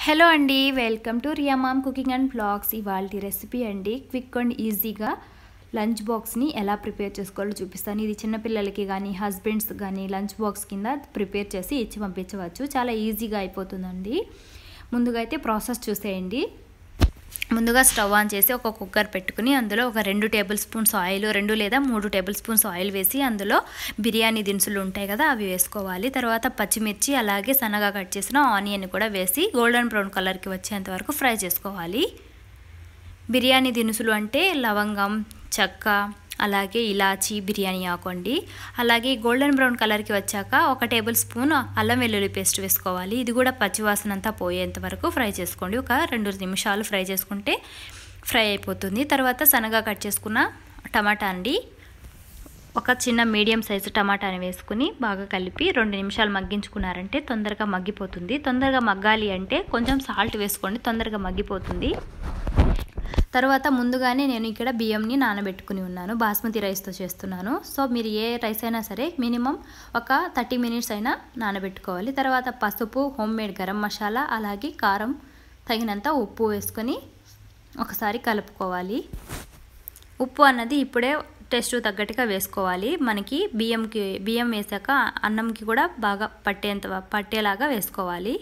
Hello అండి, welcome to Riya mom cooking and blogs. ఇవాల్టి recipe అండి క్విక్ అండ్ ఈజీగా లంచ్ బాక్స్ని ఎలా ప్రిపేర్ చేసుకోవాలో చూపిస్తాను. ఇది చిన్నపిల్లలకి కానీ హస్బెండ్స్ కానీ లంచ్ బాక్స్ కింద ప్రిపేర్ చేసి ఇచ్చి పంపించవచ్చు. చాలా ఈజీగా అయిపోతుందండి. ముందుగా అయితే ప్రాసెస్ చూసేయండి. ముందుగా స్టవ్ ఆన్ చేసి ఒక కుక్కర్ పెట్టుకుని అందులో ఒక 2 టేబుల్ స్పూన్స్ ఆయిల్, 2 లేదా 3 టేబుల్ స్పూన్స్ ఆయిల్ వేసి అందులో బిర్యానీ దినుసులు ఉంటాయి కదా, అవి వేసుకోవాలి. తర్వాత పచ్చిమిర్చి అలాగే సన్నగా కట్ చేసిన ఆనియన్ కూడా వేసి గోల్డెన్ బ్రౌన్ కలర్కి వచ్చేంత వరకు ఫ్రై చేసుకోవాలి. బిర్యానీ దినుసులు అంటే లవంగం, చెక్క, అలాగే ఇలాచీ, బిర్యానీ ఆకండి. అలాగే గోల్డెన్ బ్రౌన్ కలర్కి వచ్చాక 1 టేబుల్ స్పూన్ అల్లం వెల్లుల్లి పేస్ట్ వేసుకోవాలి. ఇది కూడా పచ్చివాసన అంతా పోయేంత వరకు ఫ్రై చేసుకోండి. ఒక 2 నిమిషాలు ఫ్రై చేసుకుంటే ఫ్రై అయిపోతుంది. తర్వాత సన్నగా కట్ చేసుకున్న టమాటా అండి, ఒక చిన్న మీడియం సైజు టమాటాని వేసుకుని బాగా కలిపి 2 నిమిషాలు మగ్గించుకున్నారంటే తొందరగా మగ్గిపోతుంది. తొందరగా మగ్గాలి అంటే కొంచెం సాల్ట్ వేసుకోండి, తొందరగా మగ్గిపోతుంది. తర్వాత ముందుగానే నేను ఇక్కడ బియ్యంని నానబెట్టుకుని ఉన్నాను. బాస్మతి రైస్తో చేస్తున్నాను. సో మీరు ఏ రైస్ అయినా సరే మినిమం ఒక 30 మినిట్స్ అయినా నానబెట్టుకోవాలి. తర్వాత పసుపు, హోమ్మేడ్ గరం మసాలా, అలాగే కారం, తగినంత ఉప్పు వేసుకొని ఒకసారి కలుపుకోవాలి. ఉప్పు అన్నది ఇప్పుడే టేస్ట్ తగ్గట్టుగా వేసుకోవాలి. మనకి బియ్యం వేసాక అన్నంకి కూడా బాగా పట్టేలాగా వేసుకోవాలి.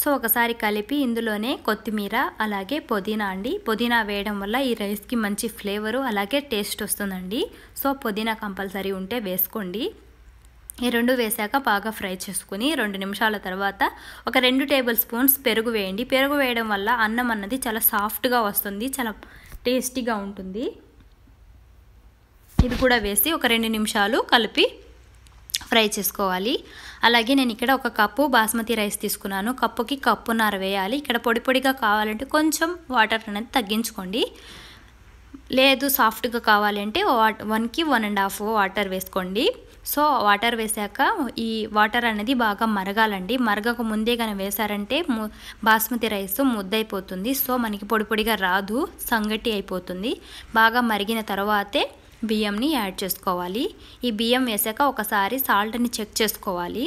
సో ఒకసారి కలిపి ఇందులోనే కొత్తిమీర అలాగే పుదీనా అండి. పుదీనా వేయడం వల్ల ఈ రైస్కి మంచి ఫ్లేవరు అలాగే టేస్ట్ వస్తుందండి. సో పుదీనా కంపల్సరీ ఉంటే వేసుకోండి. ఈ 2 వేసాక బాగా ఫ్రై చేసుకుని 2 నిమిషాల తర్వాత ఒక 2 టేబుల్ స్పూన్స్ పెరుగు వేయండి. పెరుగు వేయడం వల్ల అన్నం అన్నది చాలా సాఫ్ట్గా వస్తుంది, చాలా టేస్టీగా ఉంటుంది. ఇది కూడా వేసి ఒక 2 నిమిషాలు కలిపి ఫ్రై చేసుకోవాలి. అలాగే నేను ఇక్కడ 1 కప్పు బాస్మతి రైస్ తీసుకున్నాను. కప్పుకి కప్పున్నర వేయాలి. ఇక్కడ పొడి పొడిగా కావాలంటే కొంచెం వాటర్ అనేది తగ్గించుకోండి. లేదు సాఫ్ట్గా కావాలంటే 1కి 1.5 వాటర్ వేసుకోండి. సో వాటర్ వేసాక ఈ వాటర్ అనేది బాగా మరగాలండి. మరగక ముందే కానీ వేసారంటే బాస్మతి రైస్ ముద్దైపోతుంది. సో మనకి పొడి పొడిగా రాదు, సంగటి అయిపోతుంది. బాగా మరిగిన తర్వాతే బియ్యంని యాడ్ చేసుకోవాలి. ఈ బియ్యం వేసాక ఒకసారి సాల్ట్ని చెక్ చేసుకోవాలి.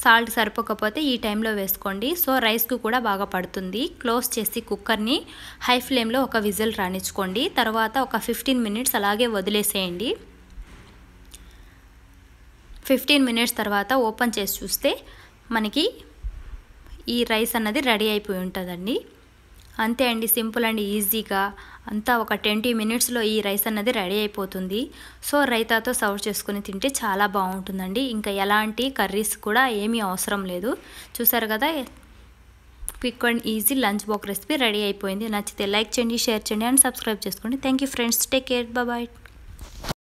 సాల్ట్ సరిపోకపోతే ఈ టైంలో వేసుకోండి. సో రైస్కు కూడా బాగా పడుతుంది. క్లోజ్ చేసి కుక్కర్ని హై ఫ్లేమ్లో ఒక విజిల్ రానిచ్చుకోండి. తర్వాత ఒక 15 మినిట్స్ అలాగే వదిలేసేయండి. 15 మినిట్స్ తర్వాత ఓపెన్ చేసి చూస్తే మనకి ఈ రైస్ అన్నది రెడీ అయిపోయి ఉంటుందండి. అంతే అండి, సింపుల్ అండ్ ఈజీగా అంతా ఒక 20 మినిట్స్లో ఈ రైస్ అన్నది రెడీ అయిపోతుంది. సో రైతాతో సర్వ్ చేసుకుని తింటే చాలా బాగుంటుందండి. ఇంకా ఎలాంటి కర్రీస్ కూడా ఏమీ అవసరం లేదు. చూసారు కదా, quick and easy lunch box recipe ready అయిపోయింది. నచ్చితే లైక్ చేయండి, షేర్ చేయండి అండ్ సబ్స్క్రైబ్ చేసుకోండి. Thank you friends, take care, bye.